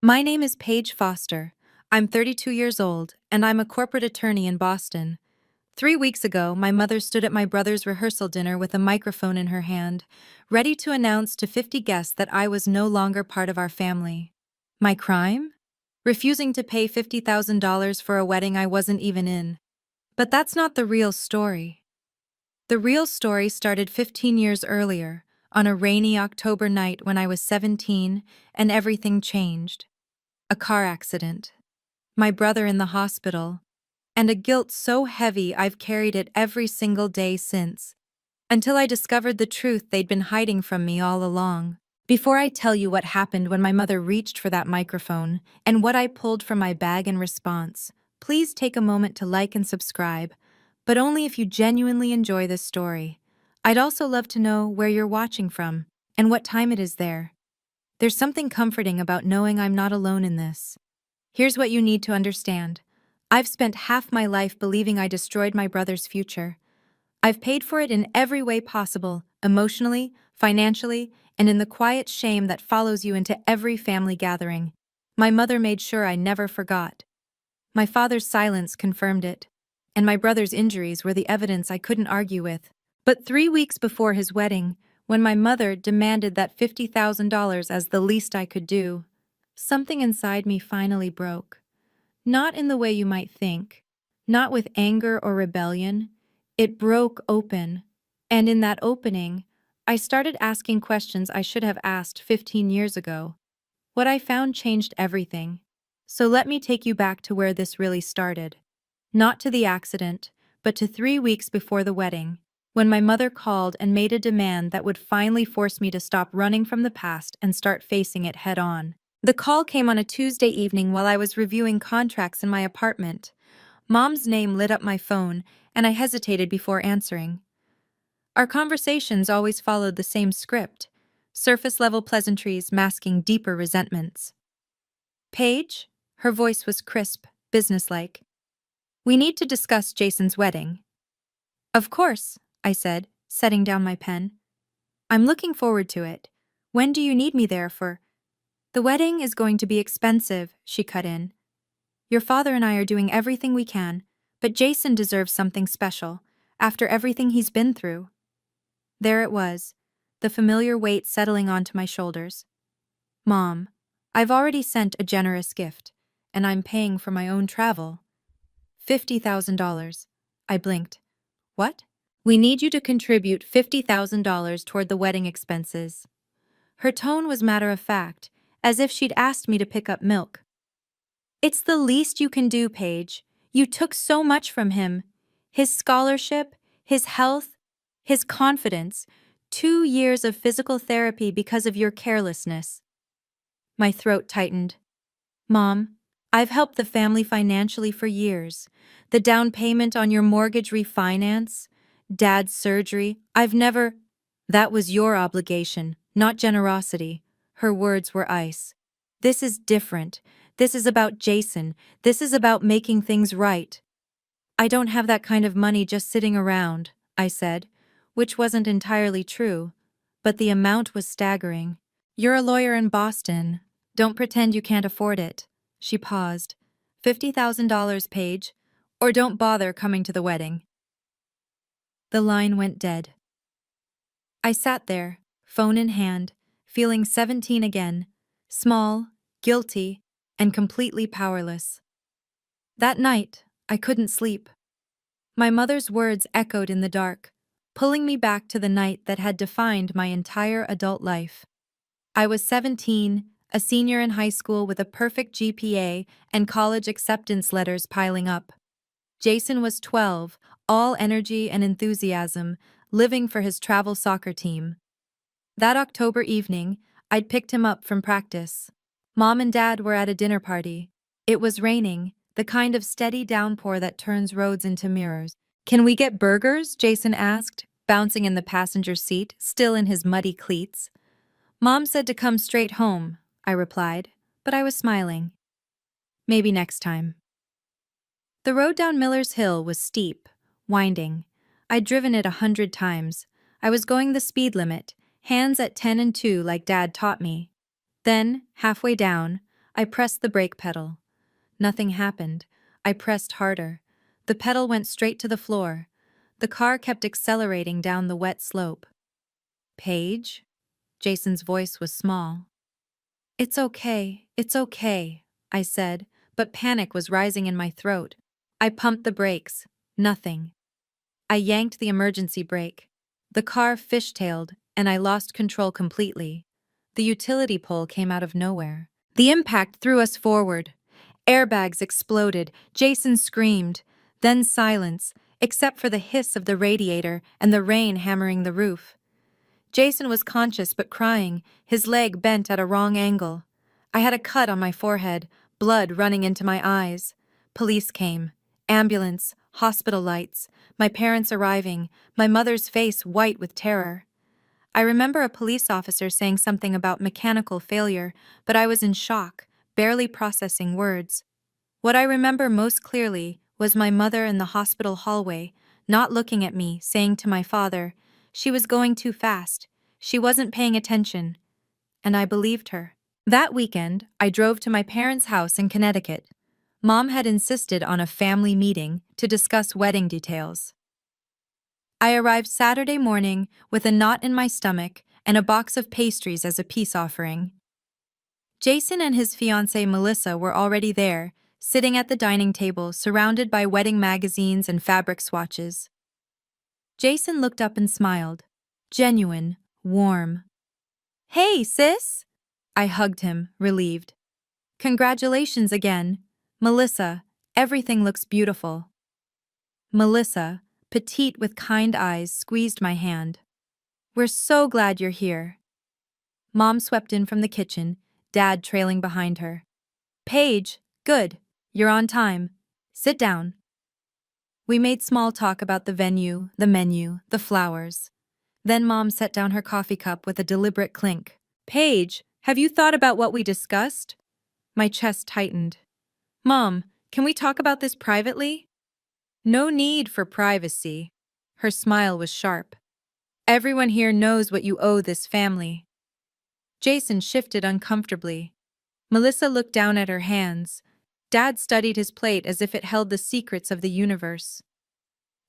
My name is Paige Foster. I'm 32 years old, and I'm a corporate attorney in Boston. 3 weeks ago, my mother stood at my brother's rehearsal dinner with a microphone in her hand, ready to announce to 50 guests that I was no longer part of our family. My crime? Refusing to pay $50,000 for a wedding I wasn't even in. But that's not the real story. The real story started 15 years earlier, on a rainy October night when I was 17, and everything changed. A car accident, my brother in the hospital, and a guilt so heavy I've carried it every single day since, until I discovered the truth they'd been hiding from me all along. Before I tell you what happened when my mother reached for that microphone and what I pulled from my bag in response, please take a moment to like and subscribe, but only if you genuinely enjoy this story. I'd also love to know where you're watching from and what time it is there. There's something comforting about knowing I'm not alone in this. Here's what you need to understand. I've spent half my life believing I destroyed my brother's future. I've paid for it in every way possible, emotionally, financially, and in the quiet shame that follows you into every family gathering. My mother made sure I never forgot. My father's silence confirmed it, and my brother's injuries were the evidence I couldn't argue with. But 3 weeks before his wedding, when my mother demanded that $50,000 as the least I could do, something inside me finally broke. Not in the way you might think, not with anger or rebellion. It broke open, and in that opening, I started asking questions I should have asked 15 years ago. What I found changed everything. So let me take you back to where this really started. Not to the accident, but to 3 weeks before the wedding, when my mother called and made a demand that would finally force me to stop running from the past and start facing it head on. The call came on a Tuesday evening while I was reviewing contracts in my apartment. Mom's name lit up my phone, and I hesitated before answering. Our conversations always followed the same script, surface-level pleasantries masking deeper resentments. Paige? Her voice was crisp, businesslike. We need to discuss Jason's wedding. Of course, I said, setting down my pen. I'm looking forward to it. When do you need me there for? The wedding is going to be expensive, she cut in. Your father and I are doing everything we can, but Jason deserves something special, after everything he's been through. There it was, the familiar weight settling onto my shoulders. Mom, I've already sent a generous gift, and I'm paying for my own travel. $50,000. I blinked. What? We need you to contribute $50,000 toward the wedding expenses. Her tone was matter-of-fact, as if she'd asked me to pick up milk. It's the least you can do, Paige. You took so much from him. His scholarship, his health, his confidence, 2 years of physical therapy because of your carelessness. My throat tightened. Mom, I've helped the family financially for years. The down payment on your mortgage refinance, Dad's surgery, That was your obligation, not generosity. Her words were ice. This is different. This is about Jason. This is about making things right. I don't have that kind of money just sitting around, I said, which wasn't entirely true, but the amount was staggering. You're a lawyer in Boston. Don't pretend you can't afford it. She paused. $50,000, Paige, or don't bother coming to the wedding. The line went dead. I sat there, phone in hand, feeling 17 again, small, guilty, and completely powerless. That night, I couldn't sleep. My mother's words echoed in the dark, pulling me back to the night that had defined my entire adult life. I was 17, a senior in high school with a perfect GPA and college acceptance letters piling up. Jason was 12, all energy and enthusiasm, living for his travel soccer team. That October evening, I'd picked him up from practice. Mom and Dad were at a dinner party. It was raining, the kind of steady downpour that turns roads into mirrors. Can we get burgers? Jason asked, bouncing in the passenger seat, still in his muddy cleats. Mom said to come straight home, I replied, but I was smiling. Maybe next time. The road down Miller's Hill was steep, winding. I'd driven it 100 times. I was going the speed limit, hands at 10 and 2 like Dad taught me. Then, halfway down, I pressed the brake pedal. Nothing happened. I pressed harder. The pedal went straight to the floor. The car kept accelerating down the wet slope. Paige? Jason's voice was small. It's okay, I said, but panic was rising in my throat. I pumped the brakes. Nothing. I yanked the emergency brake. The car fishtailed, and I lost control completely. The utility pole came out of nowhere. The impact threw us forward. Airbags exploded, Jason screamed, then silence, except for the hiss of the radiator and the rain hammering the roof. Jason was conscious but crying, his leg bent at a wrong angle. I had a cut on my forehead, blood running into my eyes. Police came. Ambulance, hospital lights, my parents arriving, my mother's face white with terror. I remember a police officer saying something about mechanical failure, but I was in shock, barely processing words. What I remember most clearly was my mother in the hospital hallway, not looking at me, saying to my father, "She was going too fast. She wasn't paying attention." And I believed her. That weekend, I drove to my parents' house in Connecticut. Mom had insisted on a family meeting to discuss wedding details. I arrived Saturday morning with a knot in my stomach and a box of pastries as a peace offering. Jason and his fiancée Melissa were already there, sitting at the dining table surrounded by wedding magazines and fabric swatches. Jason looked up and smiled. Genuine, warm. "Hey, sis!" I hugged him, relieved. "Congratulations again. Melissa, everything looks beautiful." Melissa, petite with kind eyes, squeezed my hand. "We're so glad you're here." Mom swept in from the kitchen, Dad trailing behind her. "Paige, good. You're on time. Sit down." We made small talk about the venue, the menu, the flowers. Then Mom set down her coffee cup with a deliberate clink. "Paige, have you thought about what we discussed?" My chest tightened. "Mom, can we talk about this privately?" "No need for privacy." Her smile was sharp. "Everyone here knows what you owe this family." Jason shifted uncomfortably. Melissa looked down at her hands. Dad studied his plate as if it held the secrets of the universe.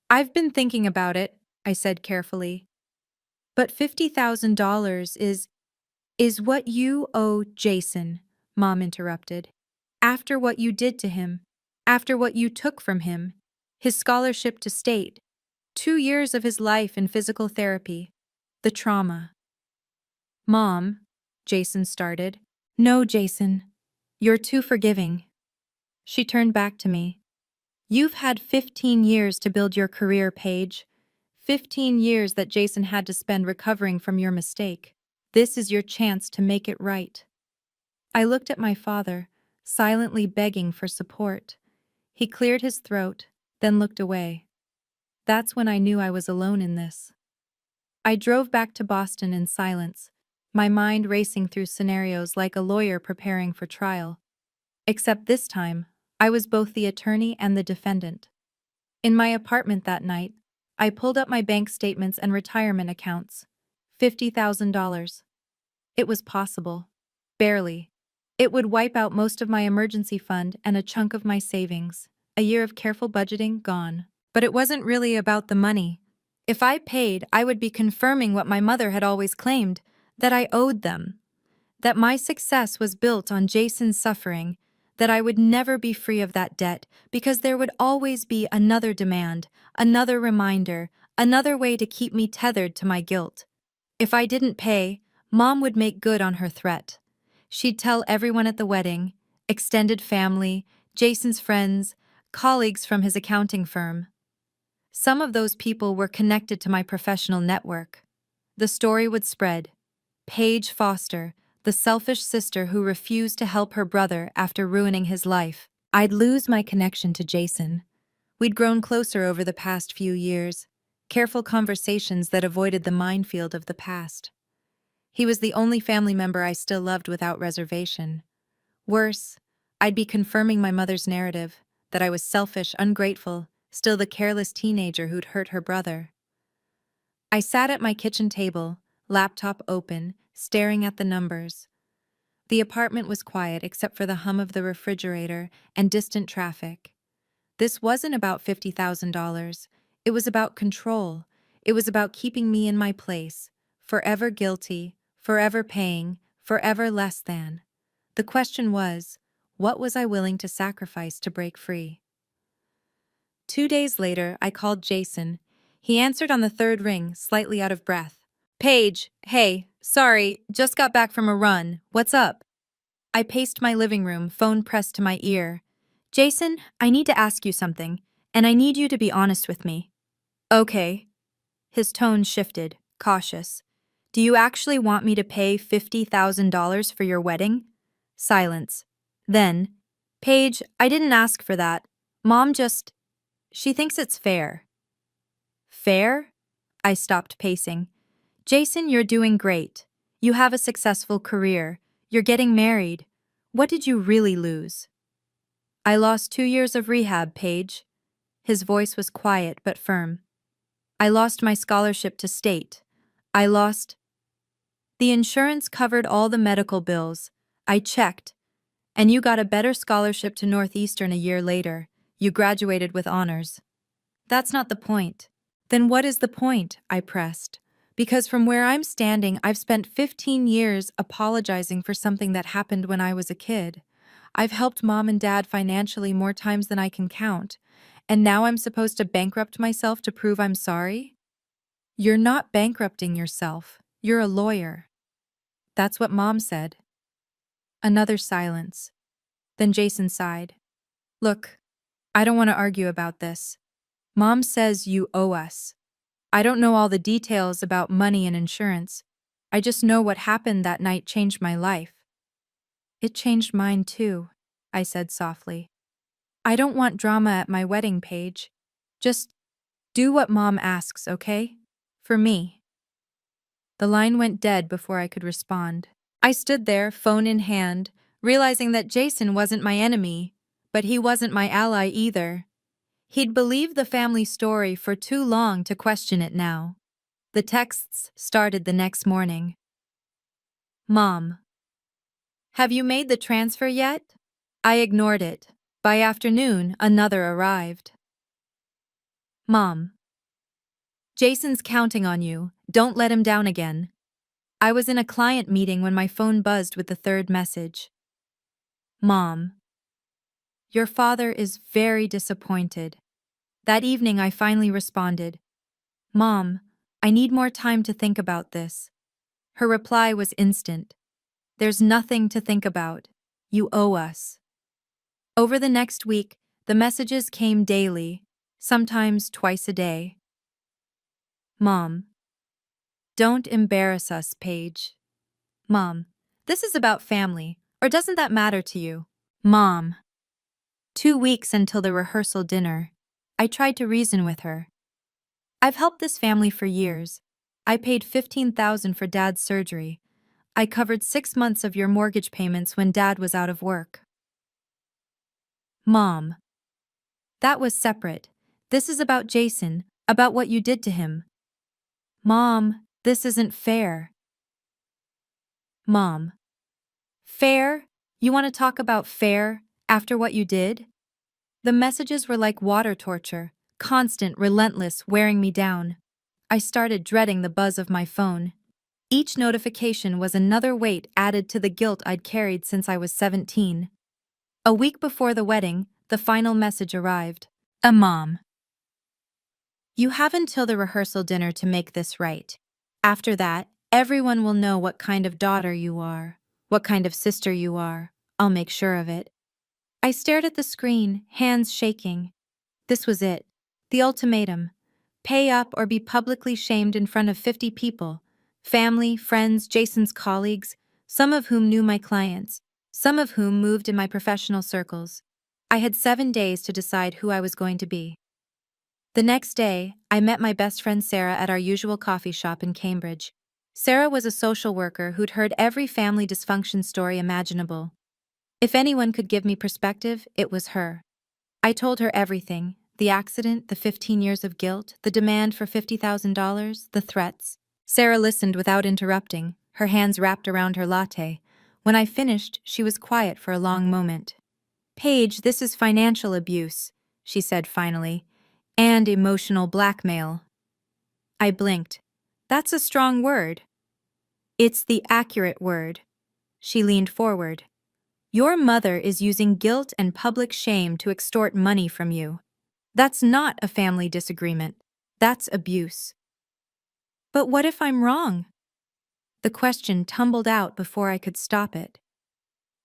"I've been thinking about it," I said carefully. "But $50,000 is what you owe Jason," Mom interrupted. "After what you did to him, after what you took from him, his scholarship to state, 2 years of his life in physical therapy, the trauma." "Mom," Jason started. "No, Jason. You're too forgiving." She turned back to me. "You've had 15 years to build your career, Paige. 15 years that Jason had to spend recovering from your mistake. This is your chance to make it right." I looked at my father, silently begging for support. He cleared his throat, then looked away. That's when I knew I was alone in this. I drove back to Boston in silence, my mind racing through scenarios like a lawyer preparing for trial. Except this time, I was both the attorney and the defendant. In my apartment that night, I pulled up my bank statements and retirement accounts. $50,000. It was possible. Barely. It would wipe out most of my emergency fund and a chunk of my savings. A year of careful budgeting gone. But it wasn't really about the money. If I paid, I would be confirming what my mother had always claimed, that I owed them. That my success was built on Jason's suffering, that I would never be free of that debt because there would always be another demand, another reminder, another way to keep me tethered to my guilt. If I didn't pay, Mom would make good on her threat. She'd tell everyone at the wedding, extended family, Jason's friends, colleagues from his accounting firm. Some of those people were connected to my professional network. The story would spread. Paige Foster, the selfish sister who refused to help her brother after ruining his life. I'd lose my connection to Jason. We'd grown closer over the past few years, careful conversations that avoided the minefield of the past. He was the only family member I still loved without reservation. Worse, I'd be confirming my mother's narrative, that I was selfish, ungrateful, still the careless teenager who'd hurt her brother. I sat at my kitchen table, laptop open, staring at the numbers. The apartment was quiet except for the hum of the refrigerator and distant traffic. This wasn't about $50,000. It was about control. It was about keeping me in my place, forever guilty, forever paying, forever less than. The question was, what was I willing to sacrifice to break free? 2 days later, I called Jason. He answered on the third ring, slightly out of breath. Paige, hey, sorry, just got back from a run. What's up? I paced my living room, phone pressed to my ear. Jason, I need to ask you something, and I need you to be honest with me. Okay. His tone shifted, cautious. Do you actually want me to pay $50,000 for your wedding? Silence. Then, Paige, I didn't ask for that. Mom just. She thinks it's fair. Fair? I stopped pacing. Jason, you're doing great. You have a successful career. You're getting married. What did you really lose? I lost 2 years of rehab, Paige. His voice was quiet but firm. I lost my scholarship to state. I lost. The insurance covered all the medical bills. I checked. And you got a better scholarship to Northeastern a year later. You graduated with honors. That's not the point. Then what is the point? I pressed. Because from where I'm standing, I've spent 15 years apologizing for something that happened when I was a kid. I've helped mom and dad financially more times than I can count. And now I'm supposed to bankrupt myself to prove I'm sorry? You're not bankrupting yourself. You're a lawyer. That's what Mom said. Another silence. Then Jason sighed. Look, I don't want to argue about this. Mom says you owe us. I don't know all the details about money and insurance. I just know what happened that night changed my life. It changed mine too, I said softly. I don't want drama at my wedding, Paige. Just do what Mom asks, okay? For me. The line went dead before I could respond. I stood there, phone in hand, realizing that Jason wasn't my enemy, but he wasn't my ally either. He'd believed the family story for too long to question it now. The texts started the next morning. Mom. Have you made the transfer yet? I ignored it. By afternoon, another arrived. Mom. Jason's counting on you. Don't let him down again. I was in a client meeting when my phone buzzed with the third message. Mom. Your father is very disappointed. That evening I finally responded. Mom, I need more time to think about this. Her reply was instant. There's nothing to think about. You owe us. Over the next week, the messages came daily, sometimes twice a day. Mom. Don't embarrass us, Paige. Mom. This is about family, or doesn't that matter to you? Mom. 2 weeks until the rehearsal dinner. I tried to reason with her. I've helped this family for years. I paid $15,000 for Dad's surgery. I covered 6 months of your mortgage payments when Dad was out of work. Mom. That was separate. This is about Jason, about what you did to him. Mom, this isn't fair. Mom. Fair? You want to talk about fair after what you did? The messages were like water torture, constant, relentless, wearing me down. I started dreading the buzz of my phone. Each notification was another weight added to the guilt I'd carried since I was 17. A week before the wedding, the final message arrived. Mom. You have until the rehearsal dinner to make this right. After that, everyone will know what kind of daughter you are, what kind of sister you are. I'll make sure of it. I stared at the screen, hands shaking. This was it. The ultimatum. Pay up or be publicly shamed in front of 50 people. Family, friends, Jason's colleagues, some of whom knew my clients, some of whom moved in my professional circles. I had 7 days to decide who I was going to be. The next day, I met my best friend Sarah at our usual coffee shop in Cambridge. Sarah was a social worker who'd heard every family dysfunction story imaginable. If anyone could give me perspective, it was her. I told her everything, the accident, the 15 years of guilt, the demand for $50,000, the threats. Sarah listened without interrupting, her hands wrapped around her latte. When I finished, she was quiet for a long moment. "Paige, this is financial abuse," she said finally, "and emotional blackmail." I blinked. "That's a strong word." "It's the accurate word." She leaned forward. "Your mother is using guilt and public shame to extort money from you. That's not a family disagreement. That's abuse." "But what if I'm wrong?" The question tumbled out before I could stop it.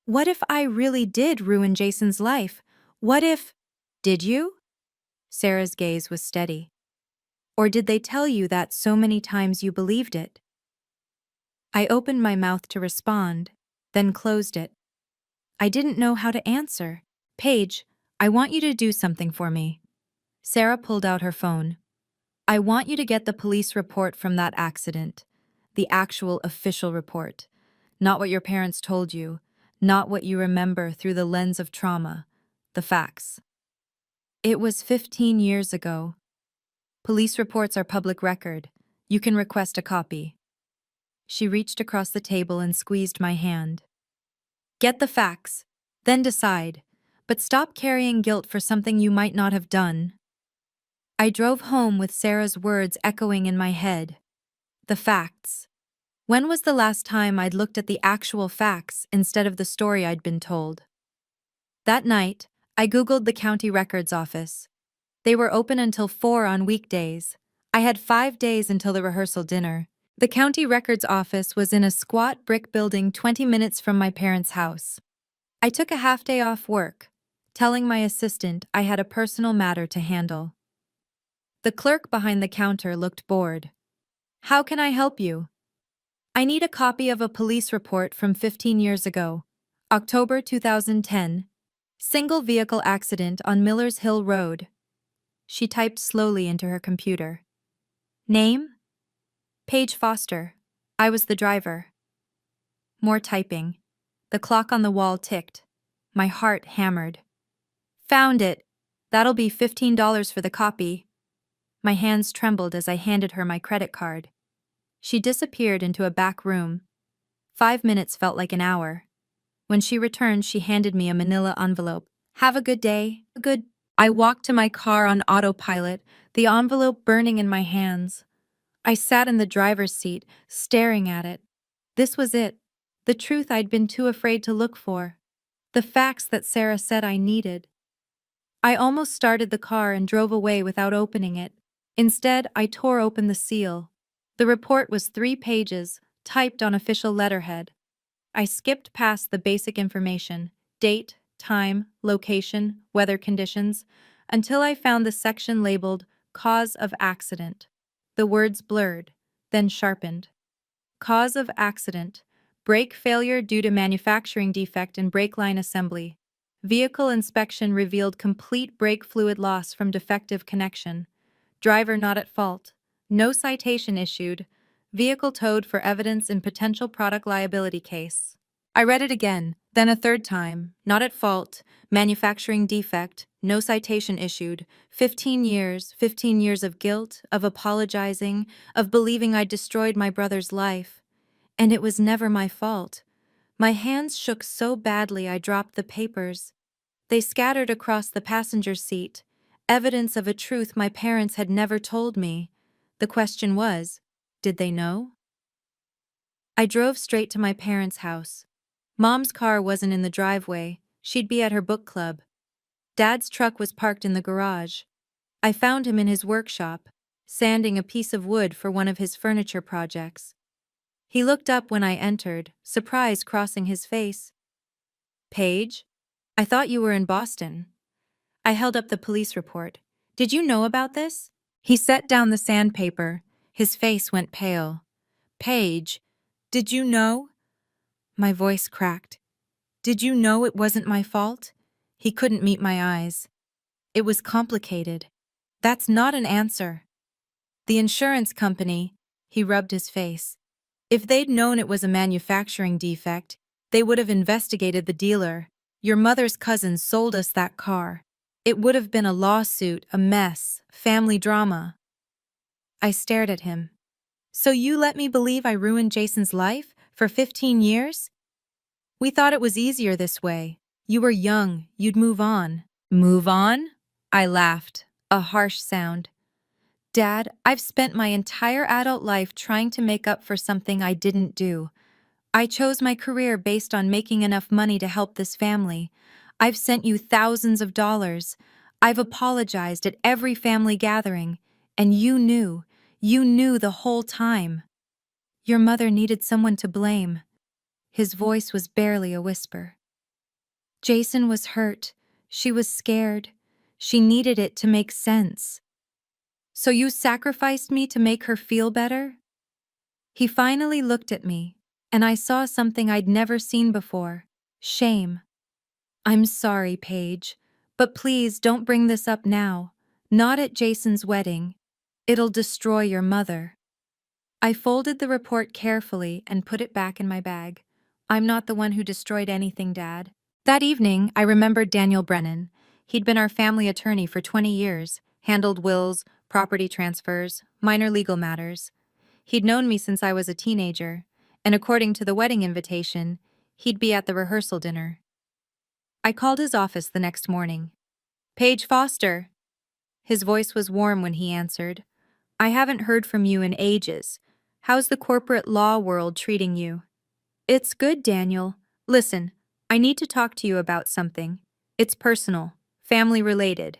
"What if I really did ruin Jason's life? What if—" "Did you?" Sarah's gaze was steady. "Or did they tell you that so many times you believed it?" I opened my mouth to respond, then closed it. I didn't know how to answer. "Paige, I want you to do something for me." Sarah pulled out her phone. "I want you to get the police report from that accident. The actual official report. Not what your parents told you. Not what you remember through the lens of trauma. The facts." "It was 15 years ago. Police reports are public record. You can request a copy." She reached across the table and squeezed my hand. "Get the facts, then decide. But stop carrying guilt for something you might not have done." I drove home with Sarah's words echoing in my head. The facts. When was the last time I'd looked at the actual facts instead of the story I'd been told? That night, I Googled the county records office. They were open until 4 on weekdays. I had 5 days until the rehearsal dinner. The county records office was in a squat brick building 20 minutes from my parents' house. I took a half day off work, telling my assistant I had a personal matter to handle. The clerk behind the counter looked bored. "How can I help you?" "I need a copy of a police report from 15 years ago. October 2010. Single vehicle accident on Millers Hill Road." She typed slowly into her computer. "Name?" "Paige Foster. I was the driver." More typing. The clock on the wall ticked. My heart hammered. "Found it. That'll be $15 for the copy." My hands trembled as I handed her my credit card. She disappeared into a back room. 5 minutes felt like an hour. When she returned, she handed me a manila envelope. "Have a good day." I walked to my car on autopilot, the envelope burning in my hands. I sat in the driver's seat, staring at it. This was it. The truth I'd been too afraid to look for. The facts that Sarah said I needed. I almost started the car and drove away without opening it. Instead, I tore open the seal. The report was 3 pages, typed on official letterhead. I skipped past the basic information: date, time, location, weather conditions, until I found the section labeled "Cause of Accident." The words blurred, then sharpened. Cause of accident: brake failure due to manufacturing defect in brake line assembly. Vehicle inspection revealed complete brake fluid loss from defective connection. Driver not at fault. No citation issued. Vehicle towed for evidence in potential product liability case. I read it again, then a third time. Not at fault. Manufacturing defect. No citation issued. 15 years of guilt, of apologizing, of believing I destroyed my brother's life. And it was never my fault. My hands shook so badly I dropped the papers. They scattered across the passenger seat, evidence of a truth my parents had never told me. The question was, did they know? I drove straight to my parents' house. Mom's car wasn't in the driveway. She'd be at her book club. Dad's truck was parked in the garage. I found him in his workshop, sanding a piece of wood for one of his furniture projects. He looked up when I entered, surprise crossing his face. "Paige? I thought you were in Boston." I held up the police report. "Did you know about this?" He set down the sandpaper. His face went pale. "Paige, did you know?" My voice cracked. "Did you know it wasn't my fault?" He couldn't meet my eyes. "It was complicated." "That's not an answer." "The insurance company," he rubbed his face. "If they'd known it was a manufacturing defect, they would have investigated the dealer. Your mother's cousin sold us that car. It would have been a lawsuit, a mess, family drama." I stared at him. "So you let me believe I ruined Jason's life for 15 years?" We thought it was easier this way. You were young, you'd move on. Move on? I laughed, a harsh sound. Dad, I've spent my entire adult life trying to make up for something I didn't do. I chose my career based on making enough money to help this family. I've sent you thousands of dollars. I've apologized at every family gathering. And you knew the whole time. Your mother needed someone to blame. His voice was barely a whisper. Jason was hurt. She was scared. She needed it to make sense. So you sacrificed me to make her feel better? He finally looked at me, and I saw something I'd never seen before: shame. I'm sorry, Paige, but please don't bring this up now. Not at Jason's wedding. It'll destroy your mother. I folded the report carefully and put it back in my bag. I'm not the one who destroyed anything, Dad. That evening, I remembered Daniel Brennan. He'd been our family attorney for 20 years, handled wills, property transfers, minor legal matters. He'd known me since I was a teenager, and according to the wedding invitation, he'd be at the rehearsal dinner. I called his office the next morning. Paige Foster. His voice was warm when he answered. I haven't heard from you in ages. How's the corporate law world treating you? It's good, Daniel. Listen, I need to talk to you about something. It's personal, family related.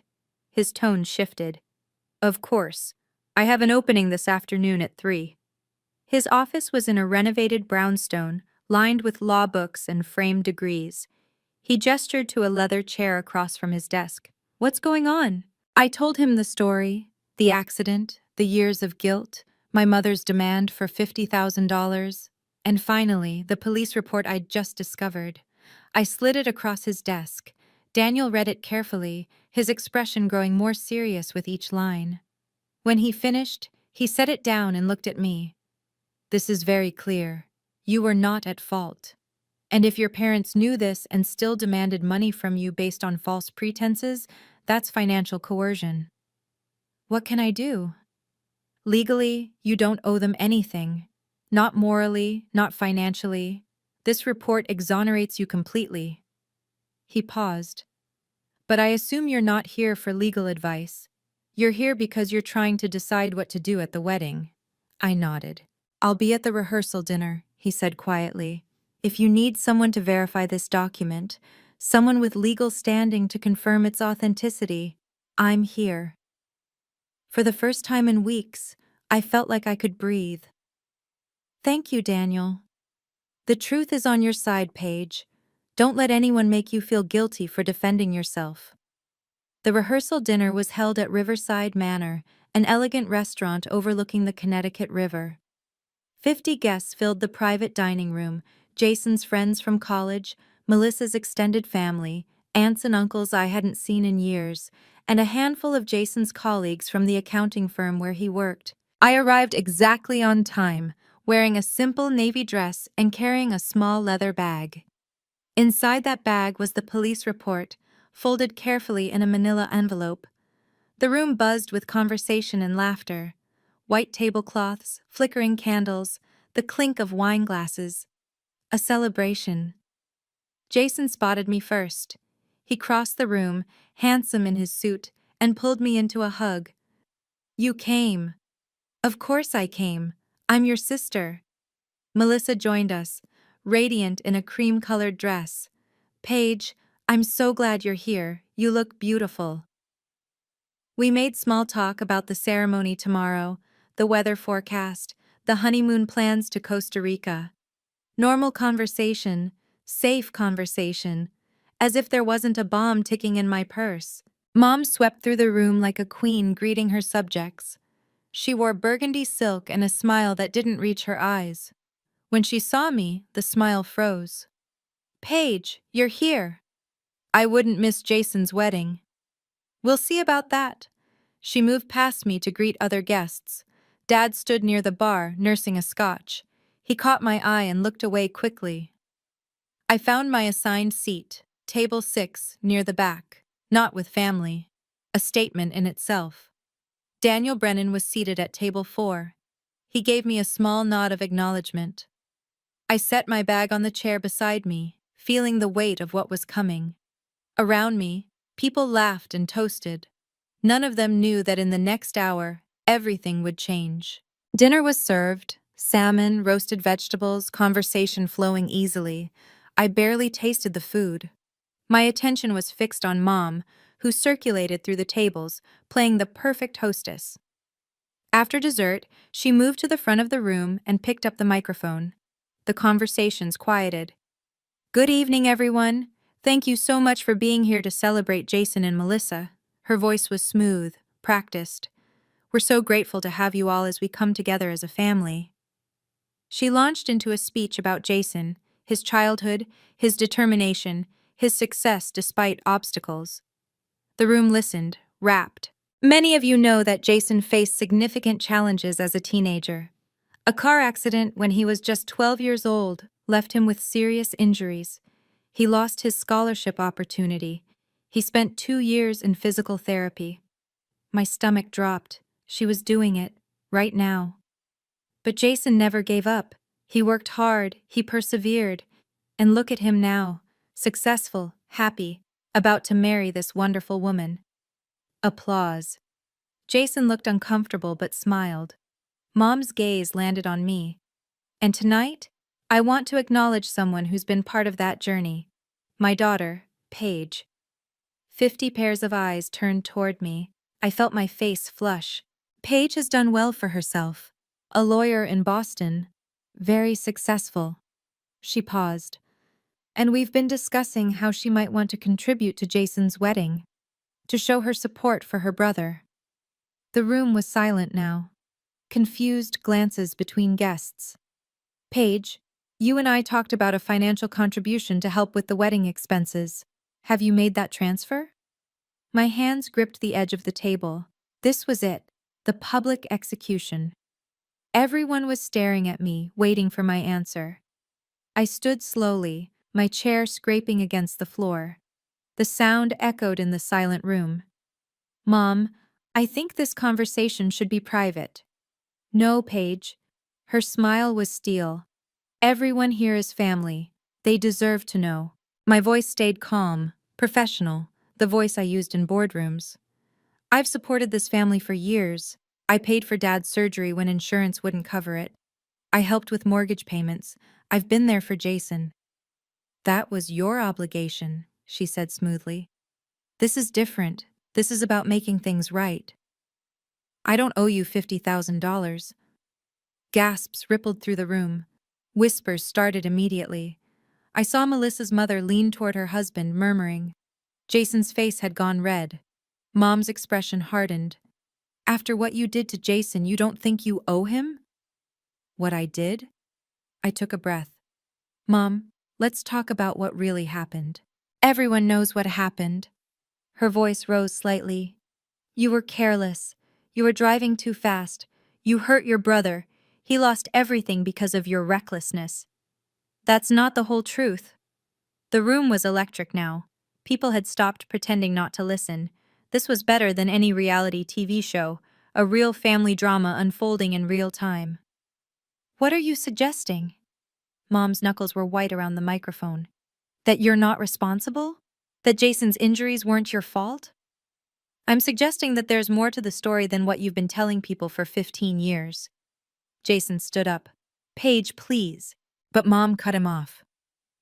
His tone shifted. Of course. I have an opening this afternoon at 3. His office was in a renovated brownstone, lined with law books and framed degrees. He gestured to a leather chair across from his desk. What's going on? I told him the story, the accident, the years of guilt, my mother's demand for $50,000, and finally, the police report I'd just discovered. I slid it across his desk. Daniel read it carefully, his expression growing more serious with each line. When he finished, he set it down and looked at me. This is very clear. You were not at fault. And if your parents knew this and still demanded money from you based on false pretenses, that's financial coercion. What can I do? Legally, you don't owe them anything. Not morally, not financially. This report exonerates you completely. He paused. But I assume you're not here for legal advice. You're here because you're trying to decide what to do at the wedding. I nodded. I'll be at the rehearsal dinner, he said quietly. If you need someone to verify this document, someone with legal standing to confirm its authenticity, I'm here. For the first time in weeks, I felt like I could breathe. Thank you, Daniel. The truth is on your side, Paige. Don't let anyone make you feel guilty for defending yourself. The rehearsal dinner was held at Riverside Manor, an elegant restaurant overlooking the Connecticut River. 50 guests filled the private dining room: Jason's friends from college, Melissa's extended family, aunts and uncles I hadn't seen in years, and a handful of Jason's colleagues from the accounting firm where he worked. I arrived exactly on time, wearing a simple navy dress and carrying a small leather bag. Inside that bag was the police report, folded carefully in a manila envelope. The room buzzed with conversation and laughter. White tablecloths, flickering candles, the clink of wine glasses. A celebration. Jason spotted me first. He crossed the room, handsome in his suit, and pulled me into a hug. You came. Of course I came. I'm your sister. Melissa joined us, radiant in a cream-colored dress. Paige, I'm so glad you're here. You look beautiful. We made small talk about the ceremony tomorrow, the weather forecast, the honeymoon plans to Costa Rica. Normal conversation, safe conversation, as if there wasn't a bomb ticking in my purse. Mom swept through the room like a queen greeting her subjects. She wore burgundy silk and a smile that didn't reach her eyes. When she saw me, the smile froze. Paige, you're here. I wouldn't miss Jason's wedding. We'll see about that. She moved past me to greet other guests. Dad stood near the bar, nursing a scotch. He caught my eye and looked away quickly. I found my assigned seat, table 6, near the back. Not with family. A statement in itself. Daniel Brennan was seated at table 4. He gave me a small nod of acknowledgement. I set my bag on the chair beside me, feeling the weight of what was coming. Around me, people laughed and toasted. None of them knew that in the next hour, everything would change. Dinner was served, salmon, roasted vegetables, conversation flowing easily. I barely tasted the food. My attention was fixed on Mom, who circulated through the tables, playing the perfect hostess. After dessert, she moved to the front of the room and picked up the microphone. The conversations quieted. "Good evening, everyone. Thank you so much for being here to celebrate Jason and Melissa." Her voice was smooth, practiced. "We're so grateful to have you all as we come together as a family." She launched into a speech about Jason, his childhood, his determination, his success despite obstacles. The room listened, rapt. Many of you know that Jason faced significant challenges as a teenager. A car accident when he was just 12 years old left him with serious injuries. He lost his scholarship opportunity. He spent 2 years in physical therapy. My stomach dropped. She was doing it, right now. But Jason never gave up. He worked hard, he persevered. And look at him now, successful, happy, about to marry this wonderful woman. Applause. Jason looked uncomfortable but smiled. Mom's gaze landed on me. And tonight, I want to acknowledge someone who's been part of that journey. My daughter, Paige. 50 pairs of eyes turned toward me. I felt my face flush. Paige has done well for herself. A lawyer in Boston. Very successful. She paused. And we've been discussing how she might want to contribute to Jason's wedding, to show her support for her brother. The room was silent now. Confused glances between guests. "Paige, you and I talked about a financial contribution to help with the wedding expenses. Have you made that transfer?" My hands gripped the edge of the table. This was it, the public execution. Everyone was staring at me, waiting for my answer. I stood slowly, my chair scraping against the floor. The sound echoed in the silent room. "Mom, I think this conversation should be private." "No, Paige." Her smile was steel. "Everyone here is family. They deserve to know." My voice stayed calm, professional, the voice I used in boardrooms. "I've supported this family for years. I paid for Dad's surgery when insurance wouldn't cover it. I helped with mortgage payments. I've been there for Jason." "That was your obligation," she said smoothly. "This is different. This is about making things right. I don't owe you $50,000. Gasps rippled through the room. Whispers started immediately. I saw Melissa's mother lean toward her husband, murmuring. Jason's face had gone red. Mom's expression hardened. "After what you did to Jason, you don't think you owe him?" "What I did?" I took a breath. "Mom, let's talk about what really happened." "Everyone knows what happened." Her voice rose slightly. "You were careless. You were driving too fast. You hurt your brother. He lost everything because of your recklessness." "That's not the whole truth." The room was electric now. People had stopped pretending not to listen. This was better than any reality TV show, a real family drama unfolding in real time. "What are you suggesting?" Mom's knuckles were white around the microphone. "That you're not responsible? That Jason's injuries weren't your fault?" "I'm suggesting that there's more to the story than what you've been telling people for 15 years. Jason stood up. "Paige, please." But Mom cut him off.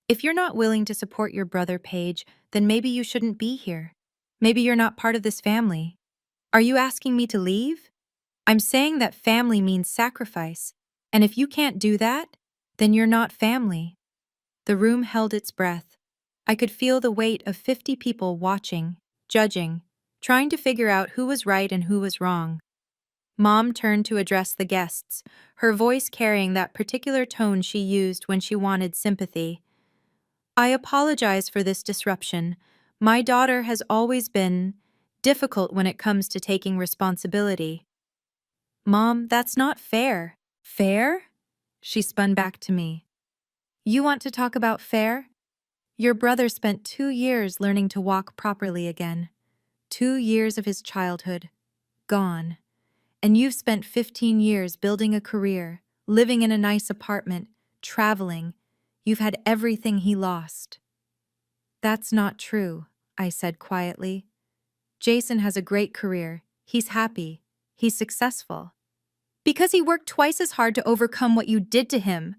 "If you're not willing to support your brother, Paige, then maybe you shouldn't be here. Maybe you're not part of this family. Are you asking me to leave? I'm saying that family means sacrifice, and if you can't do that, then you're not family." The room held its breath. I could feel the weight of 50 people watching, judging, trying to figure out who was right and who was wrong. Mom turned to address the guests, her voice carrying that particular tone she used when she wanted sympathy. "I apologize for this disruption. My daughter has always been difficult when it comes to taking responsibility." "Mom, that's not fair." "Fair?" She spun back to me. "You want to talk about fair? Your brother spent 2 years learning to walk properly again. 2 years of his childhood. Gone. And you've spent 15 years building a career, living in a nice apartment, traveling. You've had everything he lost." That's not true, I said quietly. Jason has a great career. He's happy. He's successful. Because he worked twice as hard to overcome what you did to him.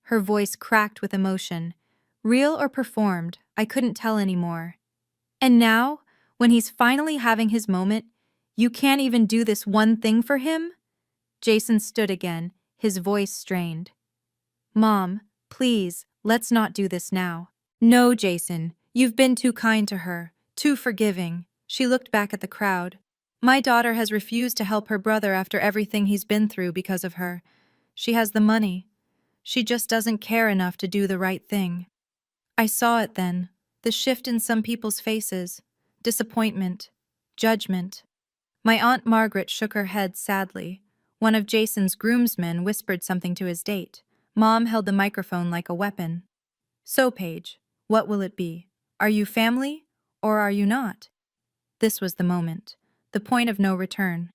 Her voice cracked with emotion. Real or performed, I couldn't tell anymore. And now, when he's finally having his moment, you can't even do this one thing for him? Jason stood again, his voice strained. Mom, please, let's not do this now. No, Jason, you've been too kind to her, too forgiving. She looked back at the crowd. My daughter has refused to help her brother after everything he's been through because of her. She has the money. She just doesn't care enough to do the right thing. I saw it then, the shift in some people's faces, disappointment, judgment. My Aunt Margaret shook her head sadly. One of Jason's groomsmen whispered something to his date. Mom held the microphone like a weapon. So, Paige, what will it be? Are you family, or are you not? This was the moment, the point of no return.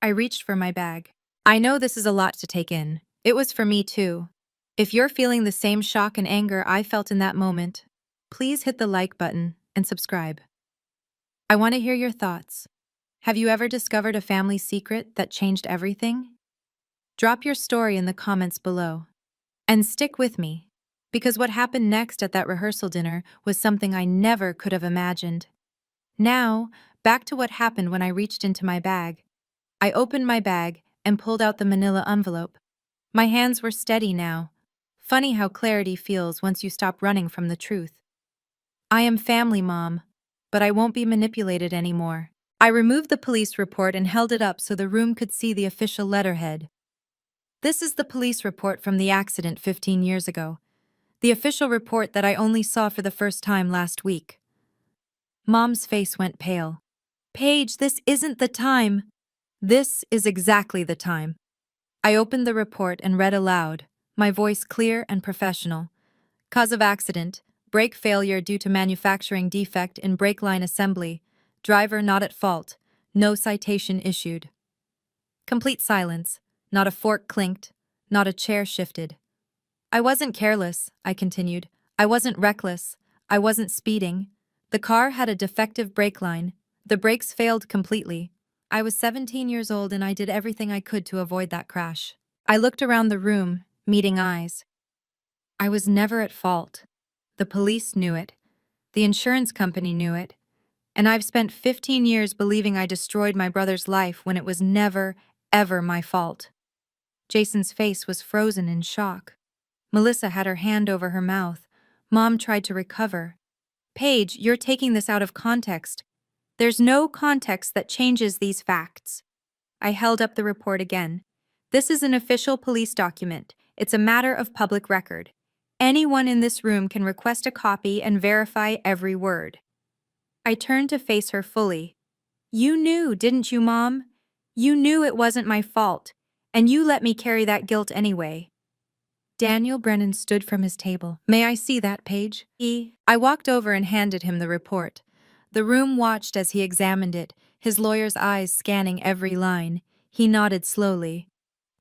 I reached for my bag. I know this is a lot to take in. It was for me too. If you're feeling the same shock and anger I felt in that moment, please hit the like button and subscribe. I want to hear your thoughts. Have you ever discovered a family secret that changed everything? Drop your story in the comments below. And stick with me, because what happened next at that rehearsal dinner was something I never could have imagined. Now, back to what happened when I reached into my bag. I opened my bag and pulled out the manila envelope. My hands were steady now. Funny how clarity feels once you stop running from the truth. I am family, Mom, but I won't be manipulated anymore. I removed the police report and held it up so the room could see the official letterhead. This is the police report from the accident 15 years ago. The official report that I only saw for the first time last week. Mom's face went pale. Paige, this isn't the time. This is exactly the time. I opened the report and read aloud, my voice clear and professional. Cause of accident, brake failure due to manufacturing defect in brake line assembly. Driver not at fault. No citation issued. Complete silence. Not a fork clinked. Not a chair shifted. I wasn't careless, I continued. I wasn't reckless. I wasn't speeding. The car had a defective brake line. The brakes failed completely. I was 17 years old and I did everything I could to avoid that crash. I looked around the room, meeting eyes. I was never at fault. The police knew it. The insurance company knew it. And I've spent 15 years believing I destroyed my brother's life when it was never, ever my fault. Jason's face was frozen in shock. Melissa had her hand over her mouth. Mom tried to recover. Paige, you're taking this out of context. There's no context that changes these facts. I held up the report again. This is an official police document. It's a matter of public record. Anyone in this room can request a copy and verify every word. I turned to face her fully. You knew, didn't you, Mom? You knew it wasn't my fault, and you let me carry that guilt anyway. Daniel Brennan stood from his table. May I see that, Paige? I walked over and handed him the report. The room watched as he examined it, his lawyer's eyes scanning every line. He nodded slowly.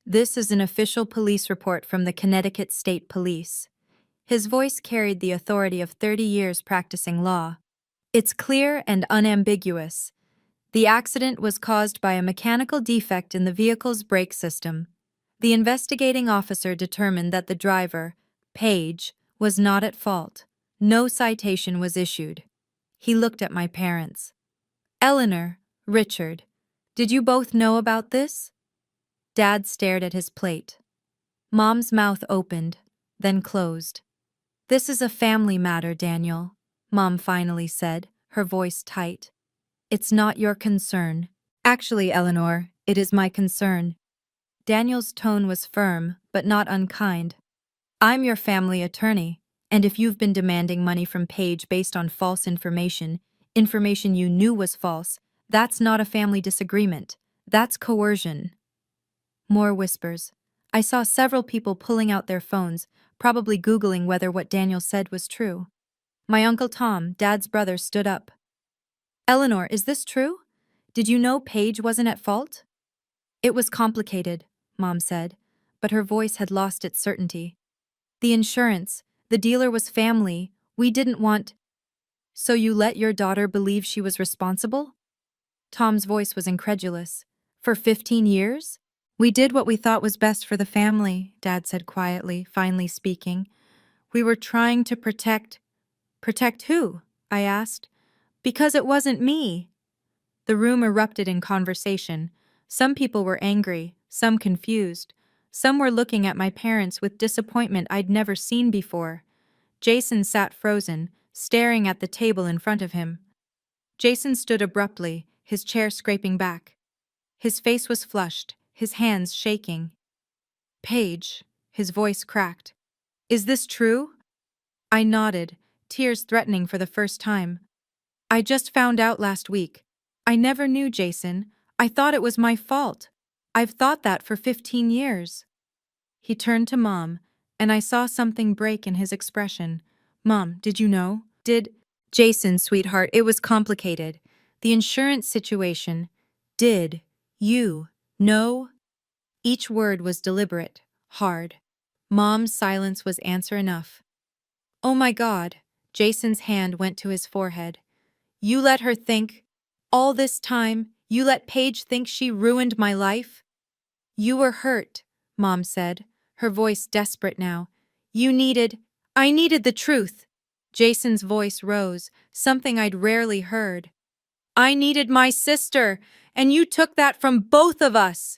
This is an official police report from the Connecticut State Police. His voice carried the authority of 30 years practicing law. It's clear and unambiguous. The accident was caused by a mechanical defect in the vehicle's brake system. The investigating officer determined that the driver, Paige, was not at fault. No citation was issued. He looked at my parents. Eleanor, Richard, did you both know about this? Dad stared at his plate. Mom's mouth opened, then closed. This is a family matter, Daniel, Mom finally said, her voice tight. It's not your concern. Actually, Eleanor, it is my concern. Daniel's tone was firm, but not unkind. I'm your family attorney, and if you've been demanding money from Paige based on false information you knew was false, that's not a family disagreement. That's coercion. More whispers. I saw several people pulling out their phones, probably Googling whether what Daniel said was true. My Uncle Tom, Dad's brother, stood up. Eleanor, is this true? Did you know Paige wasn't at fault? It was complicated, Mom said, but her voice had lost its certainty. The insurance, the dealer was family. We didn't want... So you let your daughter believe she was responsible? Tom's voice was incredulous. For 15 years? We did what we thought was best for the family, Dad said quietly, finally speaking. We were trying to protect. Protect who? I asked. Because it wasn't me. The room erupted in conversation. Some people were angry, some confused. Some were looking at my parents with disappointment I'd never seen before. Jason sat frozen, staring at the table in front of him. Jason stood abruptly, his chair scraping back. His face was flushed, his hands shaking. Paige, his voice cracked. Is this true? I nodded, tears threatening for the first time. I just found out last week. I never knew, Jason. I thought it was my fault. I've thought that for 15 years. He turned to Mom, and I saw something break in his expression. Mom, did you know? Jason, sweetheart, it was complicated. The insurance situation. Did you know? Each word was deliberate, hard. Mom's silence was answer enough. Oh my God, Jason's hand went to his forehead. You let her think, all this time, you let Paige think she ruined my life? You were hurt, Mom said, her voice desperate now. I needed the truth. Jason's voice rose, something I'd rarely heard. I needed my sister, and you took that from both of us.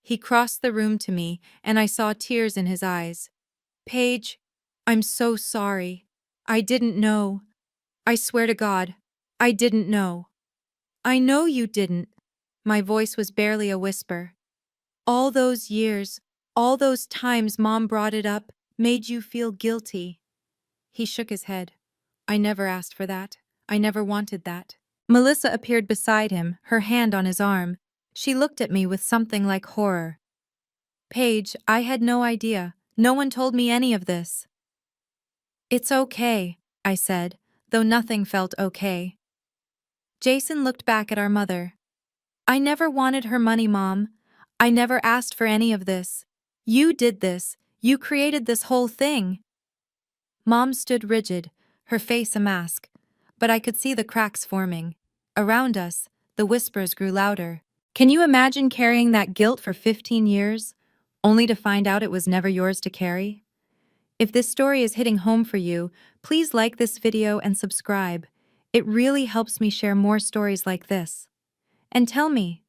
He crossed the room to me, and I saw tears in his eyes. Paige, I'm so sorry. I didn't know. I swear to God, I didn't know. I know you didn't. My voice was barely a whisper. All those years, all those times Mom brought it up, made you feel guilty. He shook his head. I never asked for that. I never wanted that. Melissa appeared beside him, her hand on his arm. She looked at me with something like horror. Paige, I had no idea. No one told me any of this. It's okay, I said, though nothing felt okay. Jason looked back at our mother. I never wanted her money, Mom. I never asked for any of this. You did this. You created this whole thing. Mom stood rigid, her face a mask, but I could see the cracks forming. Around us, the whispers grew louder. Can you imagine carrying that guilt for 15 years, only to find out it was never yours to carry? If this story is hitting home for you, please like this video and subscribe. It really helps me share more stories like this. And tell me,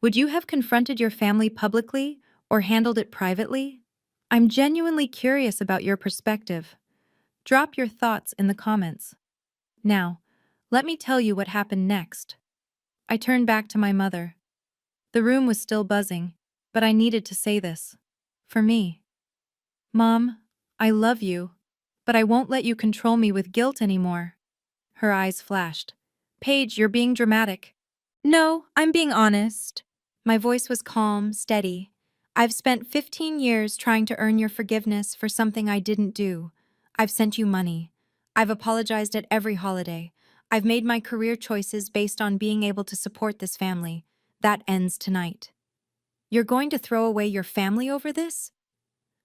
would you have confronted your family publicly or handled it privately? I'm genuinely curious about your perspective. Drop your thoughts in the comments. Now, let me tell you what happened next. I turned back to my mother. The room was still buzzing, but I needed to say this. For me. Mom, I love you, but I won't let you control me with guilt anymore. Her eyes flashed. Paige, you're being dramatic. No, I'm being honest. My voice was calm, steady. I've spent 15 years trying to earn your forgiveness for something I didn't do. I've sent you money. I've apologized at every holiday. I've made my career choices based on being able to support this family. That ends tonight. You're going to throw away your family over this?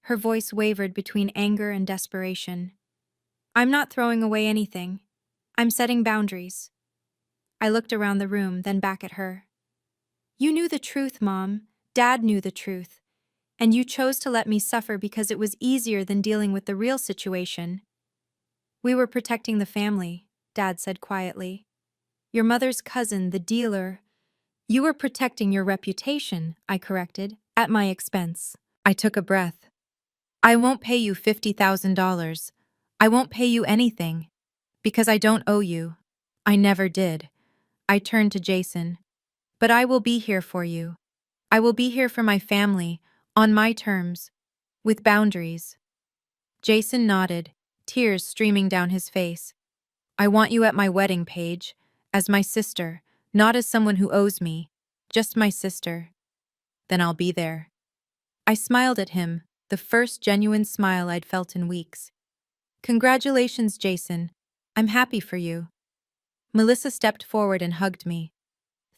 Her voice wavered between anger and desperation. I'm not throwing away anything. I'm setting boundaries. I looked around the room, then back at her. You knew the truth, Mom. Dad knew the truth. And you chose to let me suffer because it was easier than dealing with the real situation. We were protecting the family, Dad said quietly. Your mother's cousin, the dealer. You were protecting your reputation, I corrected, at my expense. I took a breath. I won't pay you $50,000. I won't pay you anything. Because I don't owe you. I never did. I turned to Jason. But I will be here for you. I will be here for my family, on my terms, with boundaries. Jason nodded, tears streaming down his face. I want you at my wedding, Paige, as my sister, not as someone who owes me, just my sister. Then I'll be there. I smiled at him, the first genuine smile I'd felt in weeks. Congratulations, Jason. I'm happy for you. Melissa stepped forward and hugged me.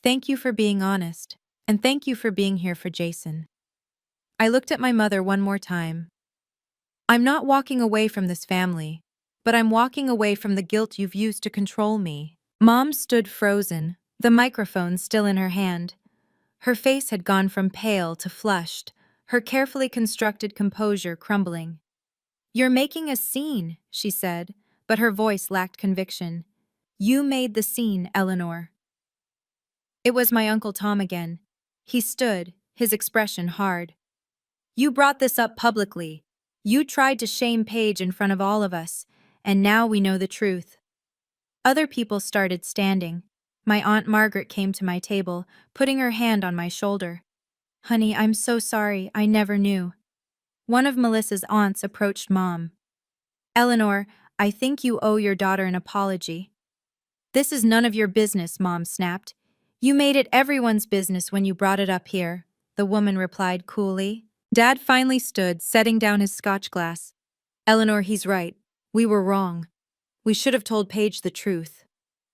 Thank you for being honest, and thank you for being here for Jason. I looked at my mother one more time. I'm not walking away from this family. but I'm walking away from the guilt you've used to control me. Mom stood frozen, the microphone still in her hand. Her face had gone from pale to flushed, her carefully constructed composure crumbling. "You're making a scene," she said, but her voice lacked conviction. "You made the scene, Eleanor." It was my Uncle Tom again. He stood, his expression hard. "You brought this up publicly. You tried to shame Paige in front of all of us, and now we know the truth." Other people started standing. My Aunt Margaret came to my table, putting her hand on my shoulder. "Honey, I'm so sorry, I never knew." One of Melissa's aunts approached Mom. "Eleanor, I think you owe your daughter an apology." "This is none of your business," Mom snapped. "You made it everyone's business when you brought it up here," the woman replied coolly. Dad finally stood, setting down his scotch glass. "Eleanor, he's right. We were wrong. We should have told Paige the truth."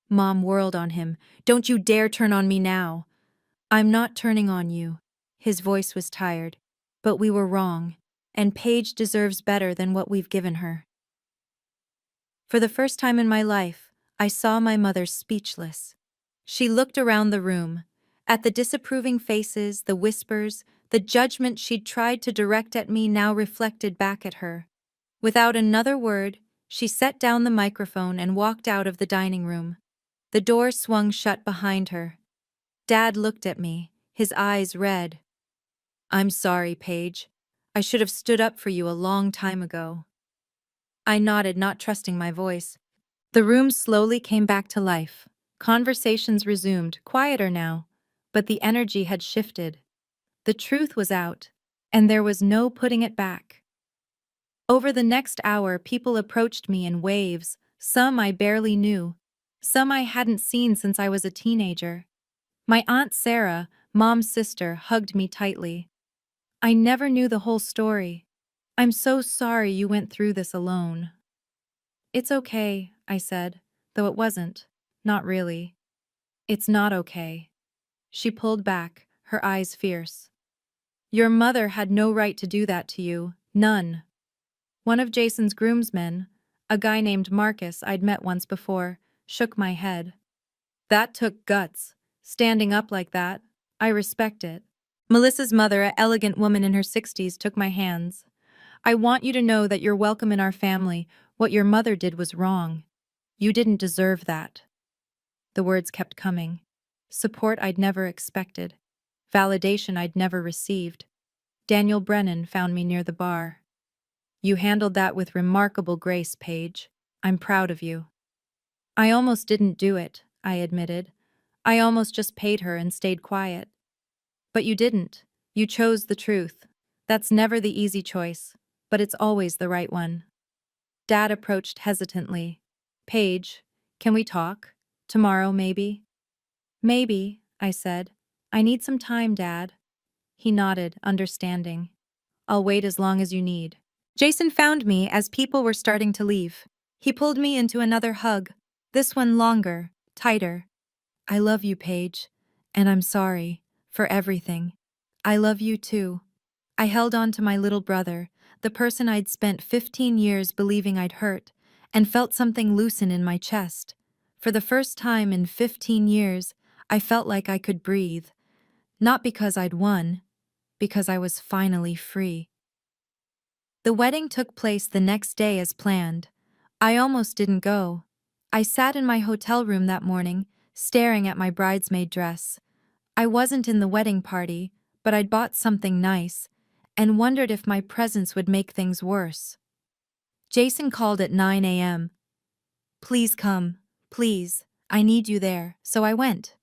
Mom whirled on him. "Don't you dare turn on me now." "I'm not turning on you." His voice was tired. "But we were wrong, and Paige deserves better than what we've given her." For the first time in my life, I saw my mother speechless. She looked around the room, at the disapproving faces, the whispers, the judgment she'd tried to direct at me now reflected back at her. Without another word, she set down the microphone and walked out of the dining room. The door swung shut behind her. Dad looked at me, his eyes red. "I'm sorry, Paige. I should have stood up for you a long time ago." I nodded, not trusting my voice. The room slowly came back to life. Conversations resumed, quieter now, but the energy had shifted. The truth was out, and there was no putting it back. Over the next hour, people approached me in waves, some I barely knew, some I hadn't seen since I was a teenager. My Aunt Sarah, Mom's sister, hugged me tightly. "I never knew the whole story. I'm so sorry you went through this alone." "It's okay," I said, though it wasn't. Not really. "It's not okay." She pulled back, her eyes fierce. "Your mother had no right to do that to you, none." One of Jason's groomsmen, a guy named Marcus I'd met once before, shook my head. "That took guts. Standing up like that. I respect it." Melissa's mother, an elegant woman in her 60s, took my hands. "I want you to know that you're welcome in our family. What your mother did was wrong. You didn't deserve that." The words kept coming. Support I'd never expected. Validation I'd never received. Daniel Brennan found me near the bar. "You handled that with remarkable grace, Paige. I'm proud of you." "I almost didn't do it," I admitted. "I almost just paid her and stayed quiet." "But you didn't. You chose the truth. That's never the easy choice, but it's always the right one." Dad approached hesitantly. "Paige, can we talk? Tomorrow, maybe?" "Maybe," I said. "I need some time, Dad." He nodded, understanding. "I'll wait as long as you need." Jason found me as people were starting to leave. He pulled me into another hug, this one longer, tighter. "I love you, Paige, and I'm sorry for everything." "I love you too." I held on to my little brother, the person I'd spent 15 years believing I'd hurt, and felt something loosen in my chest. For the first time in 15 years, I felt like I could breathe. Not because I'd won, because I was finally free. The wedding took place the next day as planned. I almost didn't go. I sat in my hotel room that morning, staring at my bridesmaid dress. I wasn't in the wedding party, but I'd bought something nice, and wondered if my presence would make things worse. Jason called at 9 a.m. "Please come, please, I need you there," so I went.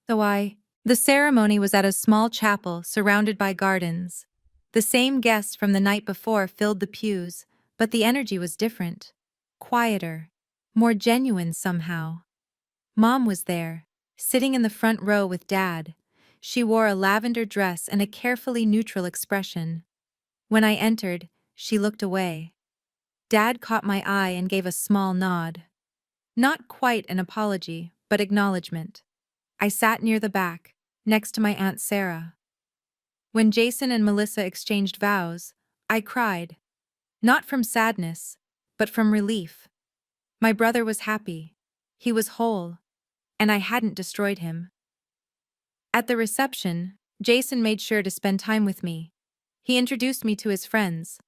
The ceremony was at a small chapel surrounded by gardens. The same guests from the night before filled the pews, but the energy was different. Quieter. More genuine somehow. Mom was there, sitting in the front row with Dad. She wore a lavender dress and a carefully neutral expression. When I entered, she looked away. Dad caught my eye and gave a small nod. Not quite an apology, but acknowledgement. I sat near the back, next to my Aunt Sarah. When Jason and Melissa exchanged vows, I cried. Not from sadness, but from relief. My brother was happy. He was whole, and I hadn't destroyed him. At the reception, Jason made sure to spend time with me. He introduced me to his friends,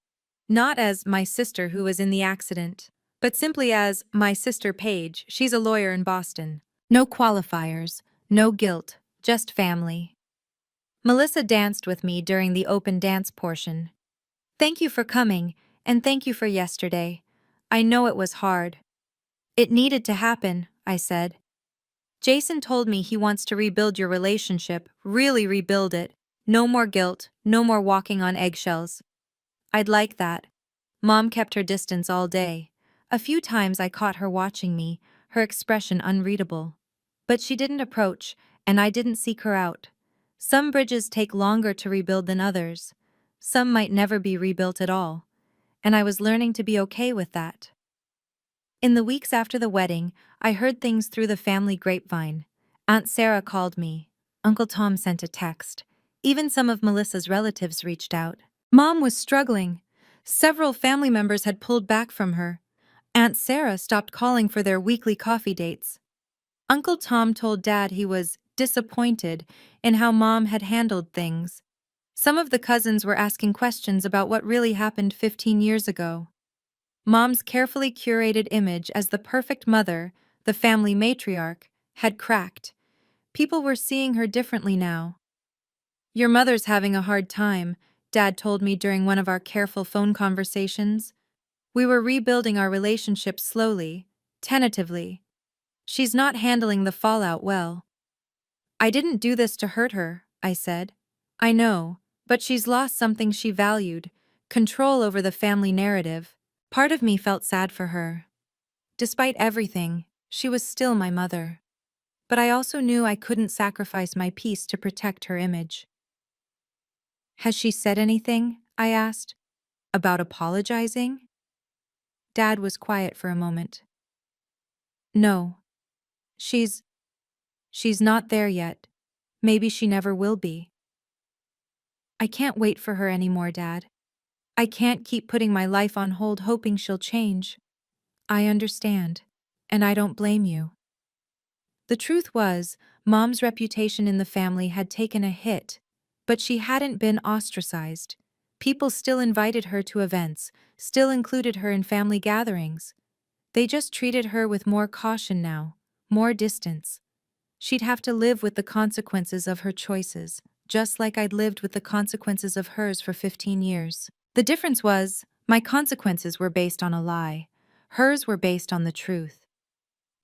not as my sister who was in the accident, but simply as my sister Paige. She's a lawyer in Boston. No qualifiers, no guilt, just family. Melissa danced with me during the open dance portion. Thank you for coming, and thank you for yesterday. I know it was hard. It needed to happen, I said. Jason told me he wants to rebuild your relationship, really rebuild it. No more guilt, no more walking on eggshells. I'd like that. Mom kept her distance all day. A few times I caught her watching me, her expression unreadable. But she didn't approach, and I didn't seek her out. Some bridges take longer to rebuild than others. Some might never be rebuilt at all. And I was learning to be okay with that. In the weeks after the wedding, I heard things through the family grapevine. Aunt Sarah called me. Uncle Tom sent a text. Even some of Melissa's relatives reached out. Mom was struggling. Several family members had pulled back from her. Aunt Sarah stopped calling for their weekly coffee dates. Uncle Tom told Dad he was disappointed in how Mom had handled things. Some of the cousins were asking questions about what really happened 15 years ago. Mom's carefully curated image as the perfect mother, the family matriarch, had cracked. People were seeing her differently now. Your mother's having a hard time, Dad told me during one of our careful phone conversations. We were rebuilding our relationship slowly, tentatively. She's not handling the fallout well. I didn't do this to hurt her, I said. I know, but she's lost something she valued, control over the family narrative. Part of me felt sad for her. Despite everything, she was still my mother. But I also knew I couldn't sacrifice my peace to protect her image. Has she said anything? I asked. About apologizing? Dad was quiet for a moment. No. She's not there yet. Maybe she never will be. I can't wait for her anymore, Dad. I can't keep putting my life on hold hoping she'll change. I understand, and I don't blame you. The truth was, Mom's reputation in the family had taken a hit, but she hadn't been ostracized. People still invited her to events, still included her in family gatherings. They just treated her with more caution now, more distance. She'd have to live with the consequences of her choices, just like I'd lived with the consequences of hers for 15 years. The difference was, my consequences were based on a lie. Hers were based on the truth.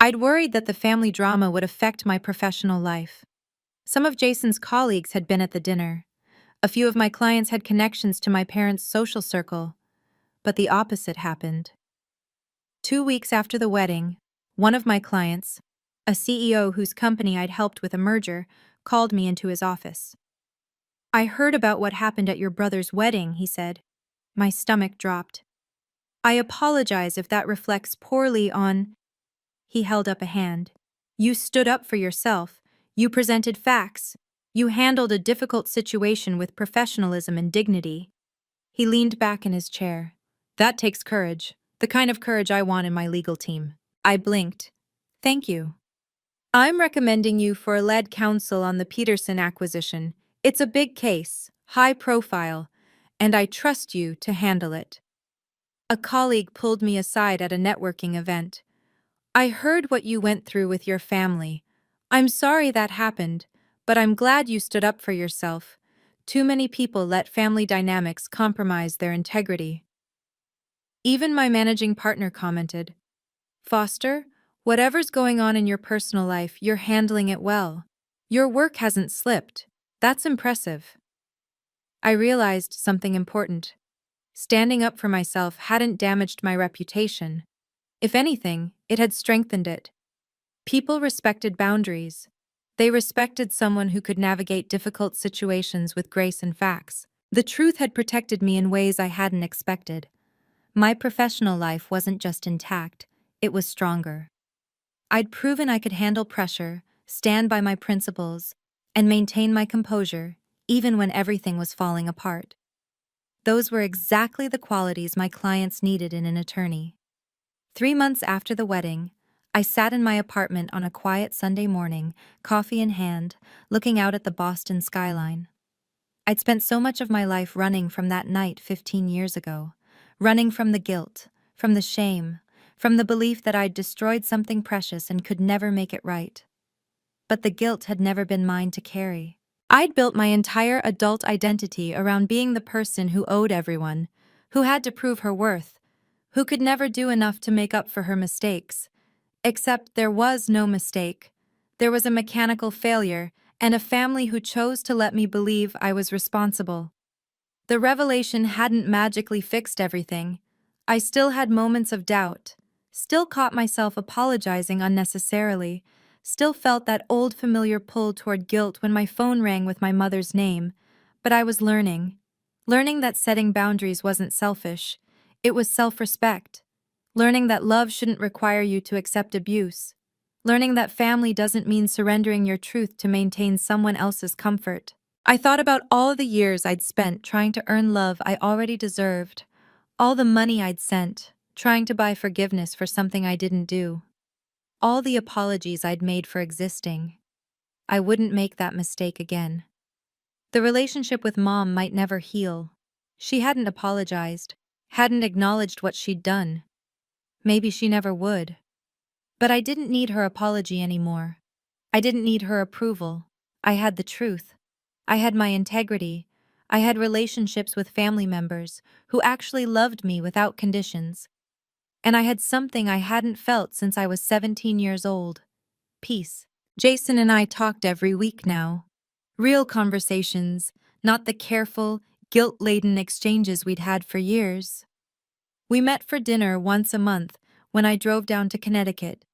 I'd worried that the family drama would affect my professional life. Some of Jason's colleagues had been at the dinner. A few of my clients had connections to my parents' social circle. But the opposite happened. 2 weeks after the wedding, one of my clients, a CEO whose company I'd helped with a merger, called me into his office. I heard about what happened at your brother's wedding, he said. My stomach dropped. I apologize if that reflects poorly on... He held up a hand. You stood up for yourself. You presented facts. You handled a difficult situation with professionalism and dignity. He leaned back in his chair. That takes courage. The kind of courage I want in my legal team. I blinked. Thank you. I'm recommending you for lead counsel on the Peterson acquisition. It's a big case, high profile, and I trust you to handle it. A colleague pulled me aside at a networking event. I heard what you went through with your family. I'm sorry that happened, but I'm glad you stood up for yourself. Too many people let family dynamics compromise their integrity. Even my managing partner commented, Foster, whatever's going on in your personal life, you're handling it well. Your work hasn't slipped. That's impressive. I realized something important. Standing up for myself hadn't damaged my reputation. If anything, it had strengthened it. People respected boundaries. They respected someone who could navigate difficult situations with grace and facts. The truth had protected me in ways I hadn't expected. My professional life wasn't just intact, it was stronger. I'd proven I could handle pressure, stand by my principles, and maintain my composure, even when everything was falling apart. Those were exactly the qualities my clients needed in an attorney. 3 months after the wedding, I sat in my apartment on a quiet Sunday morning, coffee in hand, looking out at the Boston skyline. I'd spent so much of my life running from that night 15 years ago, running from the guilt, from the shame, from the belief that I'd destroyed something precious and could never make it right. But the guilt had never been mine to carry. I'd built my entire adult identity around being the person who owed everyone, who had to prove her worth, who could never do enough to make up for her mistakes. Except there was no mistake. There was a mechanical failure, and a family who chose to let me believe I was responsible. The revelation hadn't magically fixed everything. I still had moments of doubt, still caught myself apologizing unnecessarily, still felt that old familiar pull toward guilt when my phone rang with my mother's name. But I was learning that setting boundaries wasn't selfish, it was self-respect. Learning that love shouldn't require you to accept abuse. Learning that family doesn't mean surrendering your truth to maintain someone else's comfort. I thought about all the years I'd spent trying to earn love I already deserved, all the money I'd sent, trying to buy forgiveness for something I didn't do, all the apologies I'd made for existing. I wouldn't make that mistake again. The relationship with Mom might never heal. She hadn't apologized, hadn't acknowledged what she'd done. Maybe she never would. But I didn't need her apology anymore. I didn't need her approval. I had the truth. I had my integrity. I had relationships with family members who actually loved me without conditions. And I had something I hadn't felt since I was 17 years old: peace. Jason and I talked every week now. Real conversations, not the careful, guilt-laden exchanges we'd had for years. We met for dinner once a month when I drove down to Connecticut.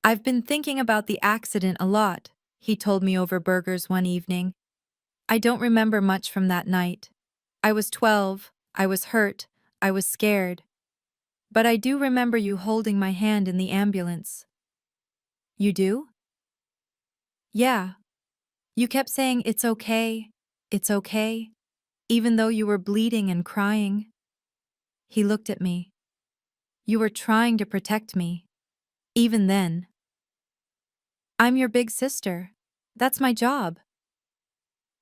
"I've been thinking about the accident a lot," he told me over burgers one evening. I don't remember much from that night. I was 12, I was hurt, I was scared. But I do remember you holding my hand in the ambulance. You do? Yeah. You kept saying, it's okay, even though you were bleeding and crying. He looked at me. You were trying to protect me. Even then. I'm your big sister. That's my job.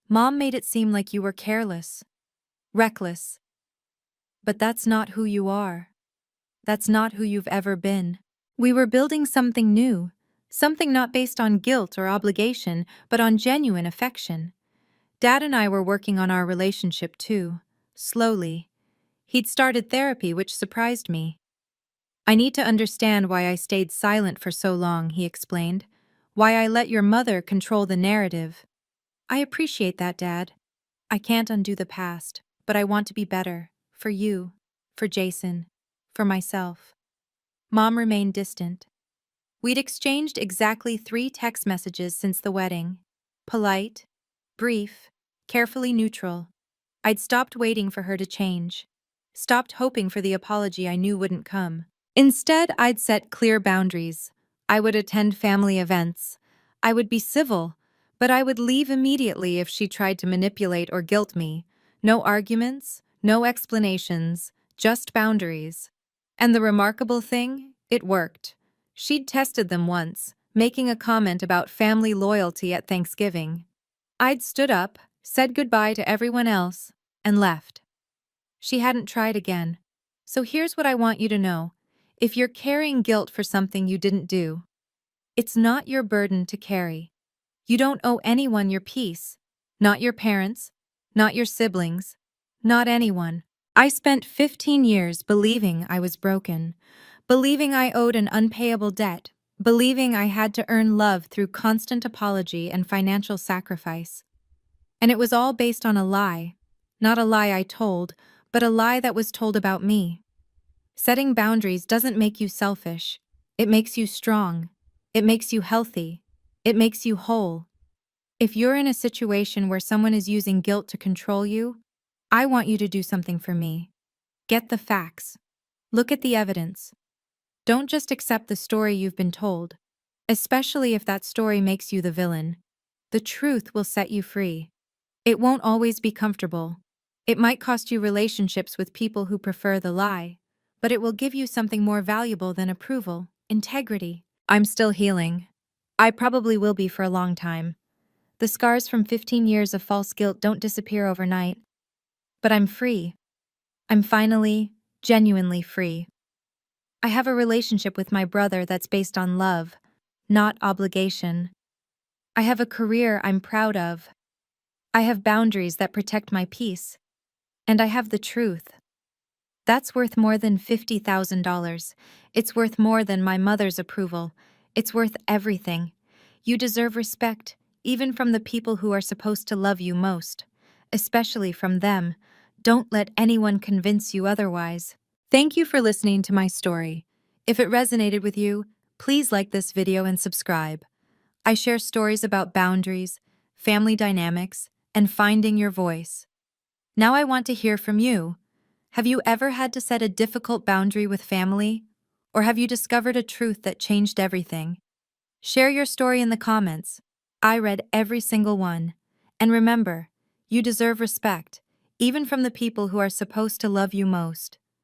Mom made it seem like you were careless, reckless. But that's not who you are. That's not who you've ever been. We were building something new, something not based on guilt or obligation, but on genuine affection. Dad and I were working on our relationship too, slowly. He'd started therapy, which surprised me. "I need to understand why I stayed silent for so long," he explained. "Why I let your mother control the narrative." "I appreciate that, Dad. I can't undo the past, but I want to be better. For you, for Jason, for myself." Mom remained distant. We'd exchanged exactly 3 text messages since the wedding. Polite, brief, carefully neutral. I'd stopped waiting for her to change. Stopped hoping for the apology I knew wouldn't come. Instead, I'd set clear boundaries. I would attend family events. I would be civil, but I would leave immediately if she tried to manipulate or guilt me. No arguments, no explanations, just boundaries. And the remarkable thing? It worked. She'd tested them once, making a comment about family loyalty at Thanksgiving. I'd stood up, said goodbye to everyone else, and left. She hadn't tried again. So here's what I want you to know. If you're carrying guilt for something you didn't do, it's not your burden to carry. You don't owe anyone your peace. Not your parents, not your siblings, not anyone. I spent 15 years believing I was broken, believing I owed an unpayable debt, believing I had to earn love through constant apology and financial sacrifice. And it was all based on a lie. Not a lie I told, but a lie that was told about me. Setting boundaries doesn't make you selfish. It makes you strong. It makes you healthy. It makes you whole. If you're in a situation where someone is using guilt to control you, I want you to do something for me. Get the facts. Look at the evidence. Don't just accept the story you've been told, especially if that story makes you the villain. The truth will set you free. It won't always be comfortable. It might cost you relationships with people who prefer the lie. but it will give you something more valuable than approval: integrity. I'm still healing. I probably will be for a long time. The scars from 15 years of false guilt don't disappear overnight. But I'm free. I'm finally, genuinely free. I have a relationship with my brother that's based on love, not obligation. I have a career I'm proud of. I have boundaries that protect my peace. And I have the truth. That's worth more than $50,000. It's worth more than my mother's approval. It's worth everything. You deserve respect, even from the people who are supposed to love you most. Especially from them. Don't let anyone convince you otherwise. Thank you for listening to my story. If it resonated with you, please like this video and subscribe. I share stories about boundaries, family dynamics, and finding your voice. Now I want to hear from you. Have you ever had to set a difficult boundary with family? Or have you discovered a truth that changed everything? Share your story in the comments. I read every single one. And remember, you deserve respect, even from the people who are supposed to love you most.